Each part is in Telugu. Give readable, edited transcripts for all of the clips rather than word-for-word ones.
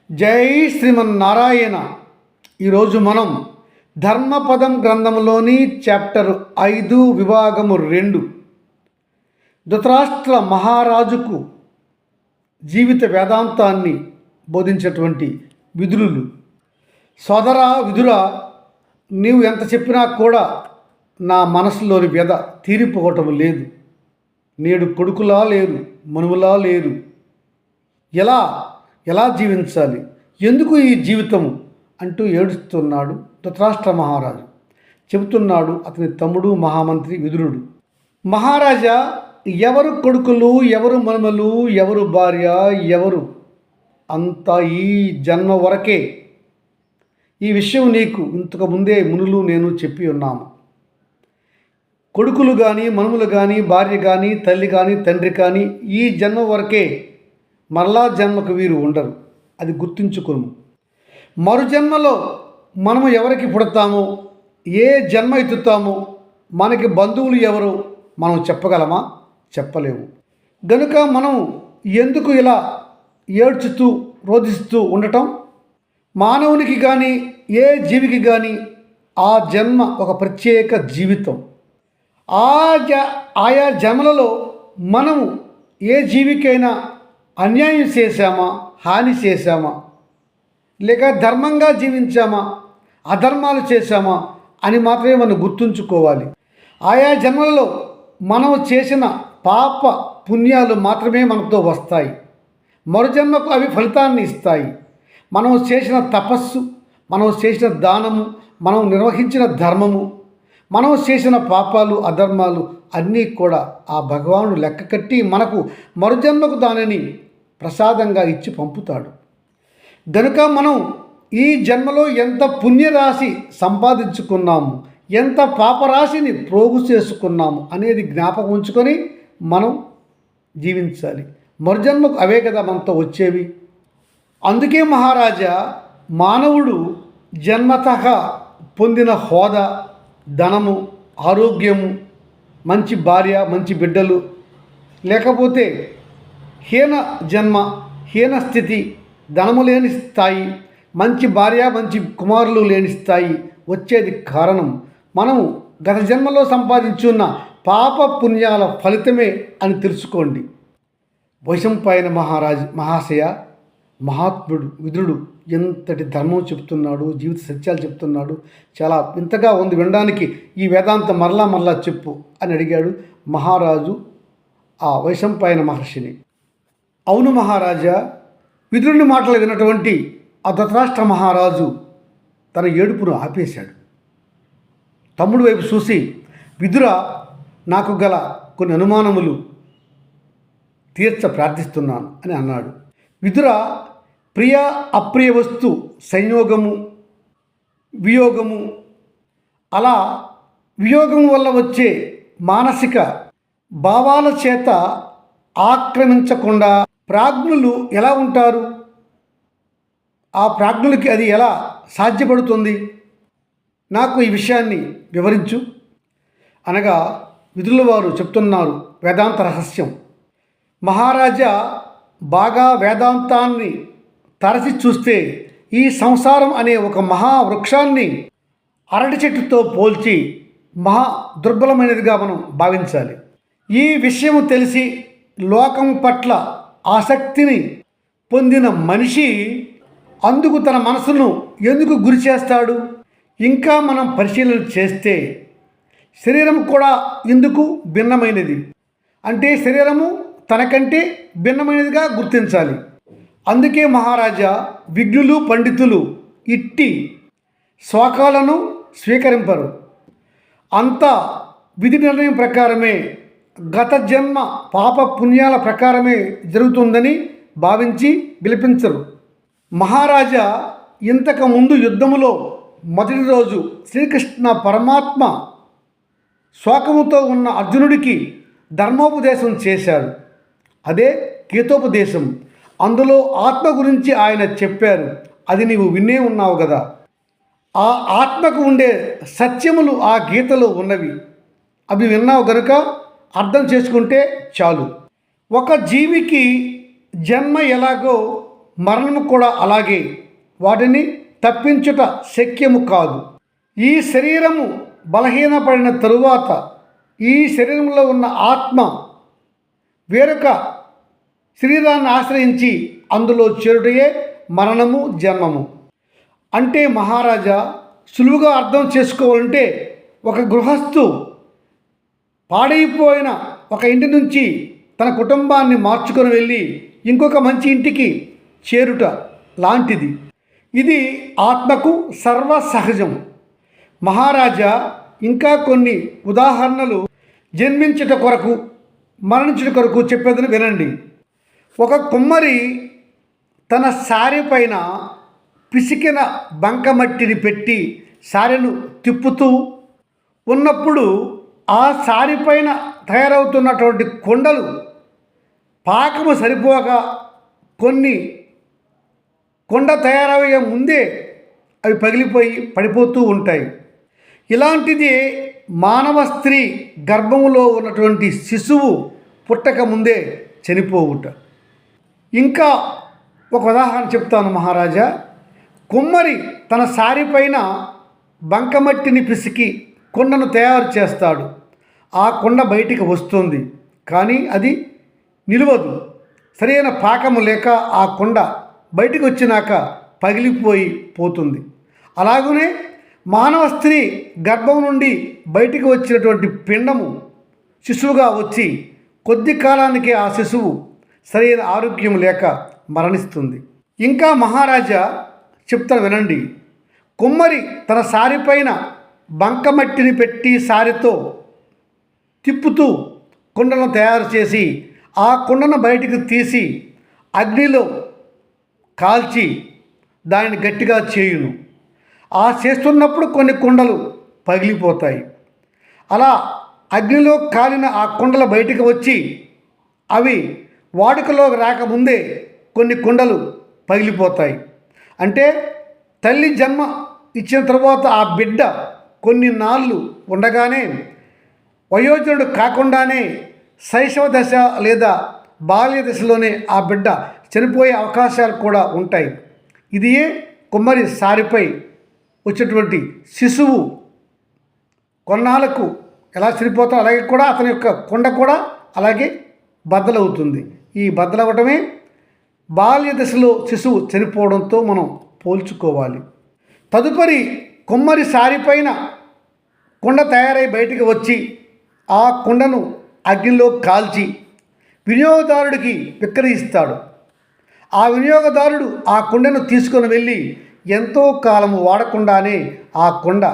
జై శ్రీమన్నారాయణ. ఈరోజు మనం ధర్మపదం గ్రంథంలోని చాప్టర్ 5 విభాగము 2 ధృతరాష్ట్ర మహారాజుకు జీవిత వేదాంతాన్ని బోధించేటువంటి విదురులు. సోదరా విదురా, నీవు ఎంత చెప్పినా కూడా నా మనసులోని వ్యధ తీరిపోవటం లేదు. నేడు కొడుకులా లేరు, మనువులా లేరు. ఎలా జీవించాలి, ఎందుకు ఈ జీవితము అంటూ ఏడుస్తున్నాడు ధృతరాష్ట్ర మహారాజు. చెబుతున్నాడు అతని తమ్ముడు మహామంత్రి విదురుడు. మహారాజా, ఎవరు కొడుకులు, ఎవరు మనుమలు, ఎవరు భార్య, ఎవరు అంతా ఈ జన్మ వరకే. ఈ విషయం నీకు ఇంతకు ముందే మునులు నేను చెప్పి ఉన్నాము. కొడుకులు కానీ, మనుమలు కానీ, భార్య కానీ, తల్లి కానీ, తండ్రి కానీ ఈ జన్మ వరకే. మరలా జన్మకు వీరు ఉండరు, అది గుర్తుంచుకును. మరు జన్మలో మనము ఎవరికి పుడతామో, ఏ జన్మ ఎత్తుతామో, మనకి బంధువులు ఎవరు మనం చెప్పగలమా? చెప్పలేము. గనుక మనం ఎందుకు ఇలా ఏడ్చుతూ రోధిస్తూ ఉండటం? మానవునికి కానీ ఏ జీవికి కానీ ఆ జన్మ ఒక ప్రత్యేక జీవితం. ఆయా జన్మలలో మనము ఏ జీవికైనా అన్యాయం చేశామా, హాని చేశామా, లేక ధర్మంగా జీవించామా, అధర్మాలు చేశామా అని మాత్రమే మనం గుర్తుంచుకోవాలి. ఆయా జన్మలలో మనం చేసిన పాప పుణ్యాలు మాత్రమే మనతో వస్తాయి. మరుజన్మకు అవి ఫలితాన్ని ఇస్తాయి. మనం చేసిన తపస్సు, మనం చేసిన దానము, మనం నిర్వహించిన ధర్మము, మనం చేసిన పాపాలు అధర్మాలు అన్నీ కూడా ఆ భగవానుడు లెక్క కట్టి మనకు మరుజన్మకు దానిని ప్రసాదంగా ఇచ్చి పంపుతాడు. గనుక మనం ఈ జన్మలో ఎంత పుణ్యరాశి సంపాదించుకున్నాము, ఎంత పాపరాశిని ప్రోగు చేసుకున్నాము అనేది జ్ఞాపకం ఉంచుకొని మనం జీవించాలి. మరుజన్మకు అవే కదా మనతో వచ్చేవి. అందుకే మహారాజా, మానవుడు జన్మతః పొందిన హోదా, ధనము, ఆరోగ్యము, మంచి భార్య, మంచి బిడ్డలు, లేకపోతే హీన జన్మ, హీన స్థితి, ధనము లేని స్థాయి, మంచి భార్య, మంచి కుమారులు లేని స్థాయి వచ్చేది కారణం మనము గత జన్మలో సంపాదించున్న పాప పుణ్యాల ఫలితమే అని తెలుసుకోండి. వైశంపాయన మహాశయ, మహాత్ముడు విదురుడు ఎంతటి ధర్మం చెప్తున్నాడు, జీవిత సత్యాలు చెప్తున్నాడు. చాలా వింతగా ఉంది వినడానికి. ఈ వేదాంతం మరలా చెప్పు అని అడిగాడు మహారాజు ఆ వైశంపాయన మహర్షిని. అవును మహారాజా, విదురుని మాటలు విన్నటువంటి ఆ ధృతరాష్ట్ర మహారాజు తన ఏడుపును ఆపేశాడు. తమ్ముడు వైపు చూసి, విదురా, నాకు గల కొన్ని అనుమానములు తీర్చ ప్రార్థిస్తున్నాను అని అన్నాడు. విదురా, ప్రియ అప్రియ వస్తు సంయోగము, వియోగము, అలా వియోగము వల్ల వచ్చే మానసిక భావాల చేత ఆక్రమించకుండా ప్రాజ్ఞులు ఎలా ఉంటారు? ఆ ప్రాజ్ఞులకి అది ఎలా సాధ్యపడుతుంది? నాకు ఈ విషయాన్ని వివరించు అనగా విదురుల వారు చెప్తున్నారు వేదాంత రహస్యం. మహారాజా, బాగా వేదాంతాన్ని తరచి చూస్తే ఈ సంసారం అనే ఒక మహావృక్షాన్ని అరటి చెట్టుతో పోల్చి మహా దుర్బలమైనదిగా మనం భావించాలి. ఈ విషయం తెలిసి లోకం పట్ల ఆసక్తిని పొందిన మనిషి అందుకు తన మనసును ఎందుకు గురి చేస్తాడు? ఇంకా మనం పరిశీలన చేస్తే శరీరం కూడా ఎందుకు భిన్నమైనది అంటే శరీరము తనకంటే భిన్నమైనదిగా గుర్తించాలి. అందుకే మహారాజా, విజ్ఞులు పండితులు ఇట్టి శ్లోకాలను స్వీకరింపరు. అంతా విధి నిర్ణయం ప్రకారమే, గత జన్మ పాప పుణ్యాల ప్రకారమే జరుగుతుందని భావించి విలపించరు. మహారాజా, ఇంతకుముందు యుద్ధములో మొదటి రోజు శ్రీకృష్ణ పరమాత్మ శోకముతో ఉన్న అర్జునుడికి ధర్మోపదేశం చేశాడు. అదే గీతోపదేశం. అందులో ఆత్మ గురించి ఆయన చెప్పారు. అది నీవు వినే ఉన్నావు కదా. ఆ ఆత్మకు ఉండే సత్యములు ఆ గీతలో ఉన్నవి. అవి విన్నావు గనుక అర్థం చేసుకుంటే చాలు. ఒక జీవికి జన్మ ఎలాగో మరణము కూడా అలాగే. వాటిని తప్పించుట శక్యము కాదు. ఈ శరీరము బలహీనపడిన తరువాత ఈ శరీరంలో ఉన్న ఆత్మ వేరొక శరీరాన్ని ఆశ్రయించి అందులో చేరుటయే మరణము, జన్మము. అంటే మహారాజా, సులువుగా అర్థం చేసుకోవాలంటే ఒక గృహస్థు పాడైపోయిన ఒక ఇంటి నుంచి తన కుటుంబాన్ని మార్చుకొని వెళ్ళి ఇంకొక మంచి ఇంటికి చేరుట లాంటిది. ఇది ఆత్మకు సర్వసహజం. మహారాజా, ఇంకా కొన్ని ఉదాహరణలు జన్మించుట కొరకు, మరణించుట కొరకు చెప్పేదని వినండి. ఒక కుమ్మరి తన సారె పైన పిసికిన బంకమట్టిని పెట్టి సారెను తిప్పుతూ ఉన్నప్పుడు ఆ సారి పైన తయారవుతున్నటువంటి కొండలు పాకము సరిపోగా కొన్ని కొండ తయారయ్యే ముందే అవి పగిలిపోయి పడిపోతూ ఉంటాయి. ఇలాంటిది మానవ స్త్రీ గర్భములో ఉన్నటువంటి శిశువు పుట్టక ముందే చనిపోవుట. ఇంకా ఒక ఉదాహరణ చెప్తాను మహారాజా. కుమ్మరి తన సారి పైన బంకమట్టిని పిసికి కొండను తయారు చేస్తాడు. ఆ కొండ బయటికి వస్తుంది, కానీ అది నిలవదు. సరైన పాకము లేక ఆ కొండ బయటికి వచ్చినాక పగిలిపోయి పోతుంది. అలాగనే మానవ స్త్రీ గర్భం నుండి బయటికి వచ్చినటువంటి పిండము శిశువుగా వచ్చి కొద్ది కాలానికి ఆ శిశువు సరైన ఆరోగ్యం లేక మరణిస్తుంది. ఇంకా మహారాజా చెప్తాను వినండి. కుమ్మరి తన సారిపైన బంకమట్టిని పెట్టి సారితో తిప్పుతూ కుండను తయారు చేసి ఆ కుండను బయటికి తీసి అగ్నిలో కాల్చి దానిని గట్టిగా చేయును. ఆ చేస్తున్నప్పుడు కొన్ని కుండలు పగిలిపోతాయి. అలా అగ్నిలో కాలిన ఆ కుండలు బయటికి వచ్చి అవి వాడుకలోకి రాకముందే కొన్ని కుండలు పగిలిపోతాయి. అంటే తల్లి జన్మ ఇచ్చిన తర్వాత ఆ బిడ్డ కొన్ని నాళ్ళు ఉండగానే వయోజనుడు కాకుండానే శైశవ దశ లేదా బాల్య దశలోనే ఆ బిడ్డ చనిపోయే అవకాశాలు కూడా ఉంటాయి. ఇదియే కుమ్మరి సారిపై వచ్చేటువంటి శిశువు కొన్నాళ్ళకు ఎలా చనిపోతాడో అలాగే కూడా అతని యొక్క కొండ కూడా అలాగే బద్దలవుతుంది. ఈ బద్దలవ్వటమే బాల్య దశలో శిశువు చనిపోవడంతో మనం పోల్చుకోవాలి. తదుపరి కుమ్మరి సారిపైన కుండ తయారై బయటికి వచ్చి ఆ కుండను అగ్నిలో కాల్చి వినియోగదారుడికి విక్రయిస్తాడు. ఆ వినియోగదారుడు ఆ కుండను తీసుకొని వెళ్ళి ఎంతో కాలము వాడకుండానే ఆ కుండ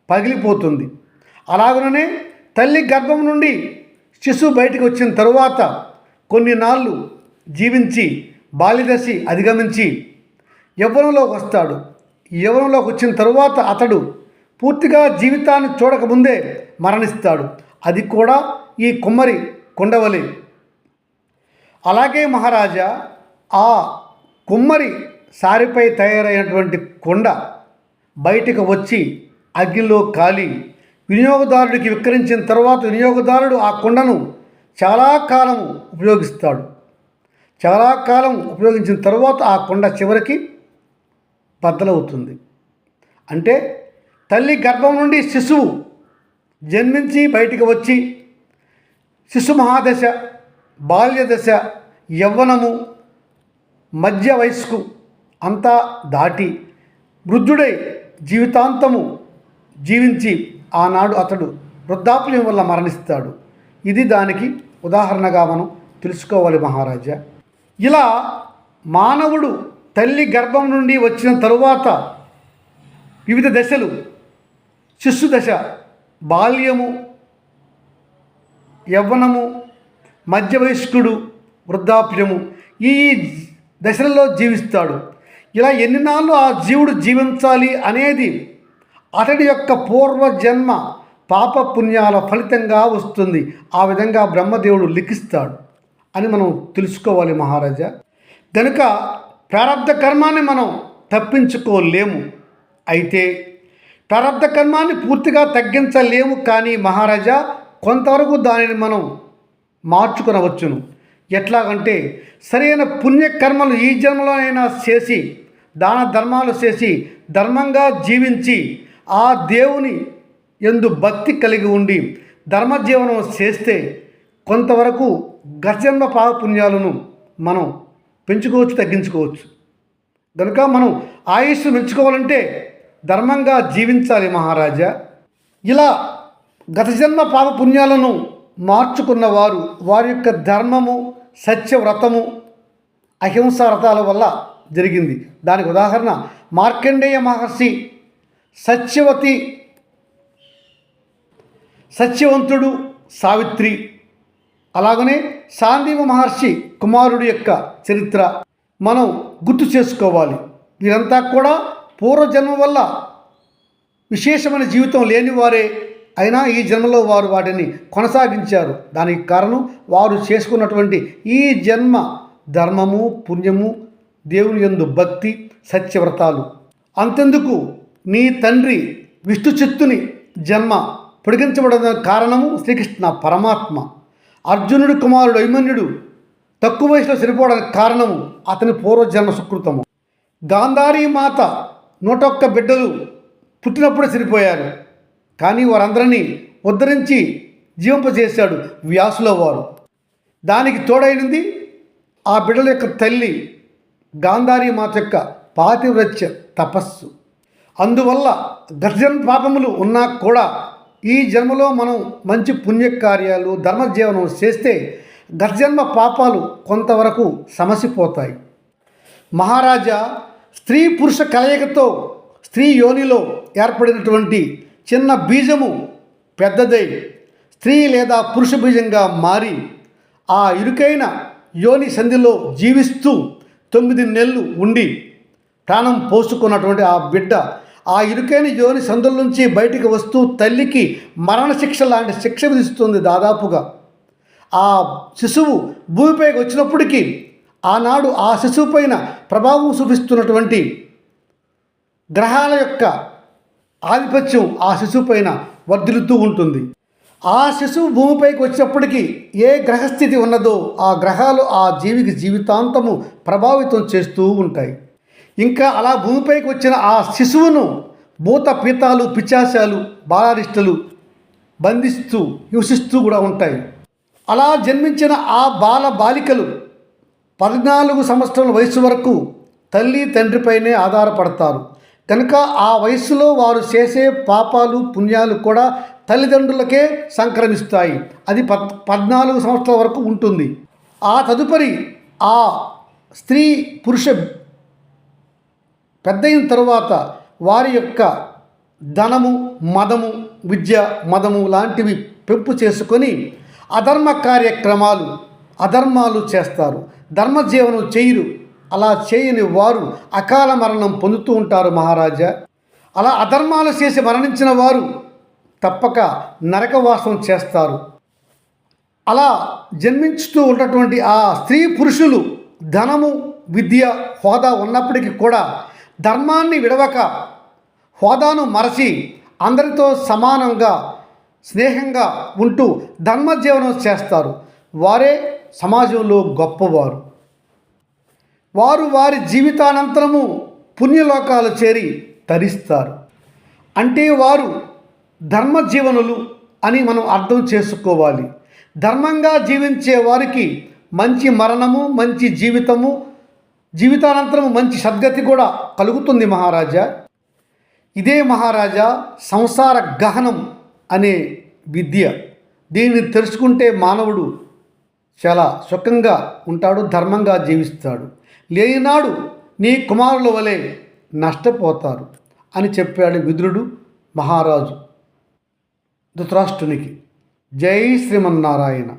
పగిలిపోతుంది. అలాగనే తల్లి గర్భం నుండి శిశువు బయటికి వచ్చిన తరువాత కొన్ని నాళ్ళు జీవించి బాల్యదశ అధిగమించి యవ్వనంలోకి వస్తాడు. యవ్వనంలోకి వచ్చిన తరువాత అతడు పూర్తిగా జీవితాన్ని చూడకముందే మరణిస్తాడు. అది కూడా ఈ కుమ్మరి కుండవలే. అలాగే మహారాజా, ఆ కుమ్మరి సారిపై తయారైనటువంటి కుండ బయటకు వచ్చి అగ్నిలో కాలి వినియోగదారుడికి విక్రయించిన తర్వాత వినియోగదారుడు ఆ కుండను చాలా కాలం ఉపయోగిస్తాడు. చాలా కాలం ఉపయోగించిన తర్వాత ఆ కుండ చివరికి బద్దలవుతుంది. అంటే తల్లి గర్భం నుండి శిశువు జన్మించి బయటికి వచ్చి శిశు మహాదశ, బాల్యదశ, యవ్వనము, మధ్య వయస్కు అంతా దాటి వృద్ధుడై జీవితాంతము జీవించి ఆనాడు అతడు వృద్ధాప్యం వల్ల మరణిస్తాడు. ఇది దానికి ఉదాహరణగా మనం తెలుసుకోవాలి మహారాజా. ఇలా మానవుడు తల్లి గర్భం నుండి వచ్చిన తరువాత వివిధ దశలు, శిశు దశ, బాల్యము, యవ్వనము, మధ్య వయస్కుడు, వృద్ధాప్యము, ఈ దశలలో జీవిస్తాడు. ఇలా ఎన్ని నాళ్ళు ఆ జీవుడు జీవించాలి అనేది అతడి యొక్క పూర్వజన్మ పాప పుణ్యాల ఫలితంగా వస్తుంది. ఆ విధంగా బ్రహ్మదేవుడు లిఖిస్తాడు అని మనం తెలుసుకోవాలి మహారాజా. కనుక ప్రారబ్ధ కర్మాన్ని మనం తప్పించుకోలేము. అయితే ప్రారబ్ధ కర్మాన్ని పూర్తిగా తగ్గించలేము, కానీ మహారాజా కొంతవరకు దానిని మనం మార్చుకొనవచ్చును. ఎట్లాగంటే సరైన పుణ్యకర్మలు ఈ జన్మలోనైనా చేసి దాన ధర్మాలు చేసి ధర్మంగా జీవించి ఆ దేవుని యందు భక్తి కలిగి ఉండి ధర్మజీవనం చేస్తే కొంతవరకు గజన్మ పాపపుణ్యాలను మనం పెంచుకోవచ్చు, తగ్గించుకోవచ్చు. కనుక మనం ఆయుష్ను పెంచుకోవాలంటే ధర్మంగా జీవించాలి మహారాజా. ఇలా గత జన్మ పాపపుణ్యాలను మార్చుకున్న వారు వారి యొక్క ధర్మము, సత్యవ్రతము, అహింసా వ్రతాల వల్ల జరిగింది. దానికి ఉదాహరణ మార్కండేయ మహర్షి సత్యవంతుడు, సావిత్రి, అలాగనే శాంతివ మహర్షి కుమారుడి యొక్క చరిత్ర మనం గుర్తు చేసుకోవాలి. వీరంతా కూడా పూర్వజన్మ వల్ల విశేషమైన జీవితం లేనివారే అయినా ఈ జన్మలో వారు వాటిని కొనసాగించారు. దానికి కారణం వారు చేసుకున్నటువంటి ఈ జన్మ ధర్మము, పుణ్యము, దేవుని యందు భక్తి, సత్యవ్రతాలు. అంతెందుకు నీ తండ్రి విష్ణుచిత్తుని జన్మ పొడిగించబడిన కారణము శ్రీకృష్ణ పరమాత్మ. అర్జునుడి కుమారుడు అభిమన్యుడు తక్కువ వయసులో చనిపోవడానికి కారణము అతని పూర్వజన్మ సుకృతము. గాంధారీ మాత 101 బిడ్డలు పుట్టినప్పుడే చనిపోయారు. కానీ వారందరినీ ఉద్ధరించి జీవింపజేశాడు వ్యాసుల వారు. దానికి తోడైనది ఆ బిడ్డల యొక్క తల్లి గాంధారీ మాత యొక్క పాతివ్రత్య తపస్సు. అందువల్ల గర్జన పాపములు ఉన్నా కూడా ఈ జన్మలో మనం మంచి పుణ్యకార్యాలు, ధర్మజీవనం చేస్తే గర్జన్మ పాపాలు కొంతవరకు సమసిపోతాయి. మహారాజా, స్త్రీ పురుష కలయికతో స్త్రీ యోనిలో ఏర్పడినటువంటి చిన్న బీజము పెద్దదై స్త్రీ లేదా పురుష బీజంగా మారి ఆ ఇరుకైన యోని సంధిలో జీవిస్తూ 9 నెలలు ఉండి ప్రాణం పోసుకున్నటువంటి ఆ బిడ్డ ఆ ఇరుకైన యోని సందుల నుంచి బయటికి వస్తూ తల్లికి మరణశిక్ష లాంటి శిక్ష విధిస్తుంది. దాదాపుగా ఆ శిశువు భూమిపైకి వచ్చినప్పటికీ ఆనాడు ఆ శిశువు పైన ప్రభావం చూపిస్తున్నటువంటి గ్రహాల యొక్క ఆధిపత్యం ఆ శిశువు పైన వర్ధిల్లుతూ ఉంటుంది. ఆ శిశువు భూమిపైకి వచ్చినప్పటికీ ఏ గ్రహస్థితి ఉన్నదో ఆ గ్రహాలు ఆ జీవికి జీవితాంతము ప్రభావితం చేస్తూ ఉంటాయి. ఇంకా అలా భూమిపైకి వచ్చిన ఆ శిశువును భూత పీతాలు, పిశాచాలు, బాలారిష్టలు బంధిస్తూ హింసిస్తూ కూడా ఉంటాయి. అలా జన్మించిన ఆ బాలికలు 14 సంవత్సరాల వయసు వరకు తల్లి తండ్రిపైనే ఆధారపడతారు. కనుక ఆ వయస్సులో వారు చేసే పాపాలు, పుణ్యాలు కూడా తల్లిదండ్రులకే సంక్రమిస్తాయి. అది 14 సంవత్సరాల వరకు ఉంటుంది. ఆ తదుపరి ఆ స్త్రీ పురుష పెద్దయిన తరువాత వారి యొక్క ధనము, మదము, విద్య, మదము లాంటివి పెంపు చేసుకొని అధర్మ కార్యక్రమాలు, అధర్మాలు చేస్తారు. ధర్మజీవనం చేయరు. అలా చేయని వారు అకాల మరణం పొందుతూ ఉంటారు మహారాజా. అలా అధర్మాలు చేసి మరణించిన వారు తప్పక నరకవాసం చేస్తారు. అలా జన్మించుతూ ఉన్నటువంటి ఆ స్త్రీ పురుషులు ధనము, విద్య, హోదా ఉన్నప్పటికీ కూడా ధర్మాన్ని విడవక హోదాను మరచి అందరితో సమానంగా స్నేహంగా ఉంటూ ధర్మజీవనం చేస్తారు. వారే సమాజంలో గొప్పవారు. వారు వారి జీవితానంతరము పుణ్యలోకాలు చేరి తరిస్తారు. అంటే వారు ధర్మజీవనులు అని మనం అర్థం చేసుకోవాలి. ధర్మంగా జీవించే వారికి మంచి మరణము, మంచి జీవితము, జీవితానంతరము మంచి సద్గతి కూడా కలుగుతుంది మహారాజా. ఇదే మహారాజా సంసార గహనం అనే విద్య. దీనిని తెలుసుకుంటే మానవుడు చాలా సుఖంగా ఉంటాడు, ధర్మంగా జీవిస్తాడు. లేనినాడు నీ కుమారుల వలె నష్టపోతారు అని చెప్పాడు విదురుడు మహారాజు ధృతరాష్ట్రునికి. జై శ్రీమన్నారాయణ.